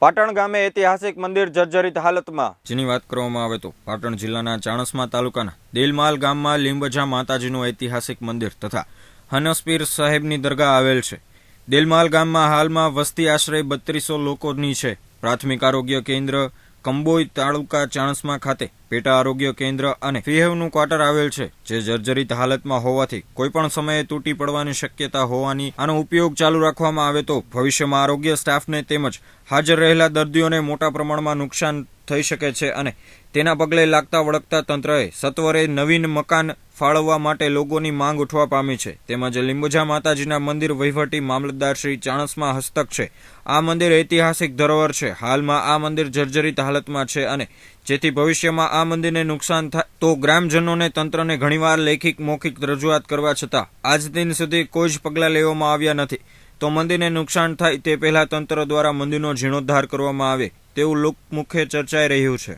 પાટણ ગામે ઐતિહાસિક મંદિર જર્જરિત હાલતમાં। જેની વાત કરવામાં આવે તો પાટણ જિલ્લાના ચાણસ્મા તાલુકાના દેલમાલ ગામમાં લીંબજા માતાજીનું ઐતિહાસિક મંદિર તથા હનસપીર સાહેબની દરગાહ આવેલ છે। દેલમાલ ગામમાં હાલમાં વસ્તી આશરે 3200 લોકોની છે। પ્રાથમિક આરોગ્ય કેન્દ્ર કંબોઈ તાલુકા ચાણસ્મા ખાતે પેટા આરોગ્ય કેન્દ્ર અને ફિહેવનું ક્વાર્ટર આવેલ છે, જે જર્જરિત હાલતમાં હોવાથી કોઈપણ સમયે તૂટી પડવાની શક્યતા હોવાની આનો ઉપયોગ ચાલુ રાખવામાં આવે તો ભવિષ્યમાં આરોગ્ય સ્ટાફને તેમજ હાજર રહેલા દર્દીઓને મોટા પ્રમાણમાં નુકસાન થઈ શકે છે અને તેના પગલે લાગતા વળગતા તંત્રએ સત્વરે નવીન મકાન ફાળવવા માટે લોકોની માંગ ઉઠવા પામી છે। તેમજ લીંબજા માતાજીના મંદિર વહીવટી મામલતદાર શ્રી ચાણસ્મા હસ્તક છે। આ મંદિર ઐતિહાસિક ધરોહર છે। હાલમાં આ મંદિર જર્જરિત હાલતમાં છે અને જેથી ભવિષ્યમાં આ મંદિરને નુકસાન થાય તો ગ્રામજનોને તંત્રને ઘણીવાર લેખિત મૌખિક રજૂઆત કરવા છતાં આજ દિન સુધી કોઈ જ પગલાં લેવામાં આવ્યા નથી, તો મંદિરને નુકસાન થાય તે પહેલા તંત્ર દ્વારા મંદિરનો જીર્ણોદ્ધાર કરવામાં આવે તેવું લોકમુખે ચર્ચાઈ રહ્યું છે।